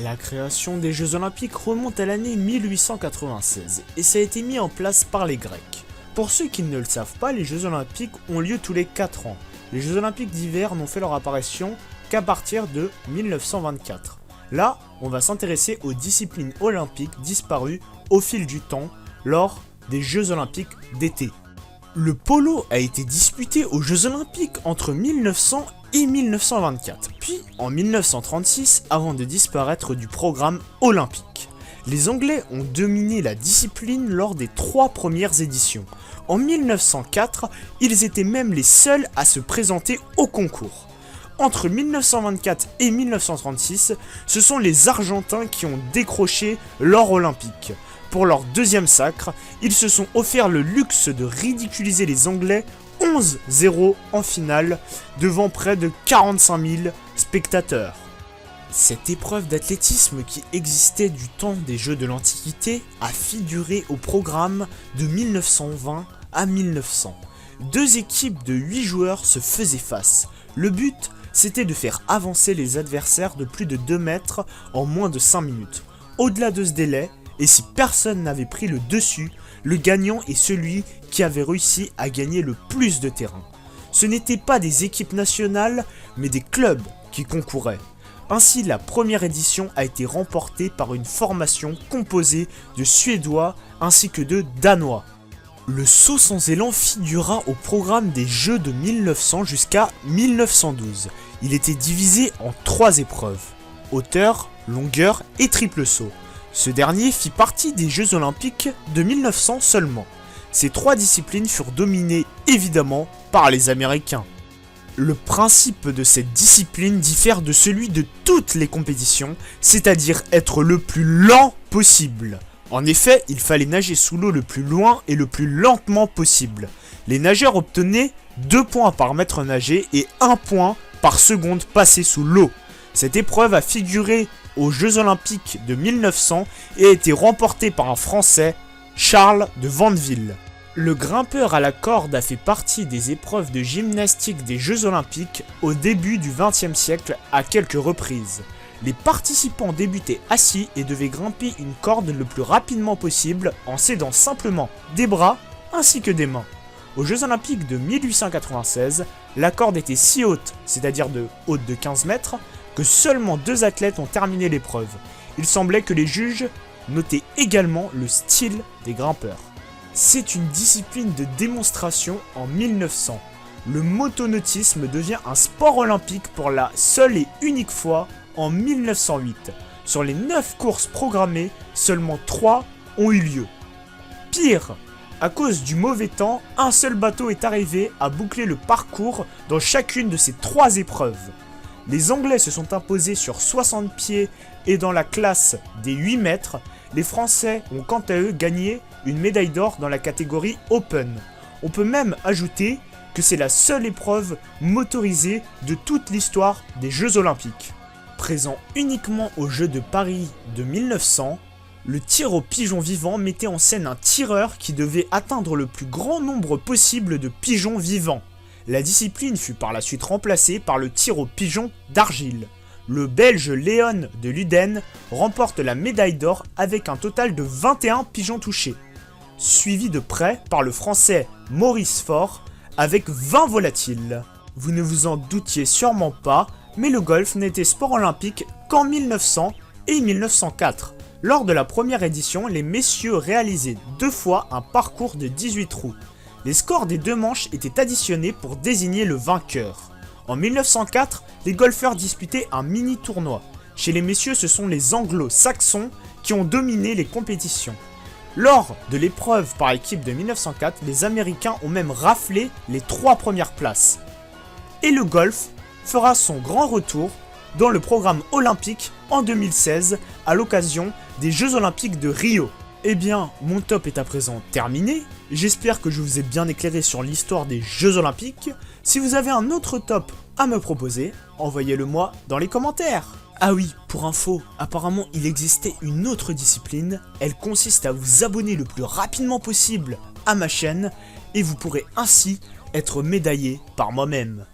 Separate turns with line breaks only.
La création des Jeux Olympiques remonte à l'année 1896 et ça a été mis en place par les Grecs. Pour ceux qui ne le savent pas, les Jeux Olympiques ont lieu tous les 4 ans. Les Jeux Olympiques d'hiver n'ont fait leur apparition qu'à partir de 1924. Là, on va s'intéresser aux disciplines olympiques disparues au fil du temps lors des Jeux Olympiques d'été. Le polo a été disputé aux Jeux Olympiques entre 1900 et 1924, puis en 1936 avant de disparaître du programme olympique. Les Anglais ont dominé la discipline lors des 3 premières éditions. En 1904, ils étaient même les seuls à se présenter au concours. Entre 1924 et 1936, ce sont les Argentins qui ont décroché l'or olympique. Pour leur deuxième sacre, ils se sont offert le luxe de ridiculiser les Anglais 11-0 en finale devant près de 45 000 spectateurs. Cette épreuve d'athlétisme qui existait du temps des Jeux de l'Antiquité a figuré au programme de 1920 à 1900. 2 équipes de 8 joueurs se faisaient face. Le but, c'était de faire avancer les adversaires de plus de 2 mètres en moins de 5 minutes. Au-delà de ce délai, et si personne n'avait pris le dessus, le gagnant est celui qui avait réussi à gagner le plus de terrain. Ce n'étaient pas des équipes nationales, mais des clubs qui concouraient. Ainsi, la première édition a été remportée par une formation composée de Suédois ainsi que de Danois. Le saut sans élan figura au programme des Jeux de 1900 jusqu'à 1912. Il était divisé en 3 épreuves, hauteur, longueur et triple saut. Ce dernier fit partie des Jeux Olympiques de 1900 seulement. Ces 3 disciplines furent dominées évidemment par les Américains. Le principe de cette discipline diffère de celui de toutes les compétitions, c'est-à-dire être le plus lent possible. En effet, il fallait nager sous l'eau le plus loin et le plus lentement possible. Les nageurs obtenaient 2 points par mètre nagé et 1 point par seconde passée sous l'eau. Cette épreuve a figuré aux Jeux Olympiques de 1900 et a été remportée par un Français, Charles de Vandeville. Le grimpeur à la corde a fait partie des épreuves de gymnastique des Jeux Olympiques au début du XXe siècle à quelques reprises. Les participants débutaient assis et devaient grimper une corde le plus rapidement possible en s'aidant simplement des bras ainsi que des mains. Aux Jeux Olympiques de 1896, la corde était si haute, c'est-à-dire de haute de 15 mètres, que seulement 2 athlètes ont terminé l'épreuve. Il semblait que les juges notaient également le style des grimpeurs. C'est une discipline de démonstration en 1900. Le motonautisme devient un sport olympique pour la seule et unique fois en 1908. Sur les 9 courses programmées, seulement 3 ont eu lieu. Pire, à cause du mauvais temps, un seul bateau est arrivé à boucler le parcours dans chacune de ces 3 épreuves. Les Anglais se sont imposés sur 60 pieds et dans la classe des 8 mètres, les Français ont quant à eux gagné une médaille d'or dans la catégorie Open. On peut même ajouter que c'est la seule épreuve motorisée de toute l'histoire des Jeux Olympiques. Présent uniquement aux Jeux de Paris de 1900, le tir au pigeon vivant mettait en scène un tireur qui devait atteindre le plus grand nombre possible de pigeons vivants. La discipline fut par la suite remplacée par le tir au pigeon d'argile. Le Belge Léon de Luden remporte la médaille d'or avec un total de 21 pigeons touchés, suivi de près par le Français Maurice Faure avec 20 volatiles. Vous ne vous en doutiez sûrement pas, mais le golf n'était sport olympique qu'en 1900 et 1904. Lors de la première édition, les messieurs réalisaient 2 fois un parcours de 18 trous. Les scores des 2 manches étaient additionnés pour désigner le vainqueur. En 1904, les golfeurs disputaient un mini-tournoi. Chez les messieurs, ce sont les anglo-saxons qui ont dominé les compétitions. Lors de l'épreuve par équipe de 1904, les Américains ont même raflé les 3 premières places. Et le golf fera son grand retour dans le programme olympique en 2016 à l'occasion des Jeux Olympiques de Rio. Eh bien, mon top est à présent terminé. J'espère que je vous ai bien éclairé sur l'histoire des Jeux Olympiques. Si vous avez un autre top à me proposer, envoyez-le moi dans les commentaires. Ah oui, pour info, apparemment il existait une autre discipline. Elle consiste à vous abonner le plus rapidement possible à ma chaîne et vous pourrez ainsi être médaillé par moi-même.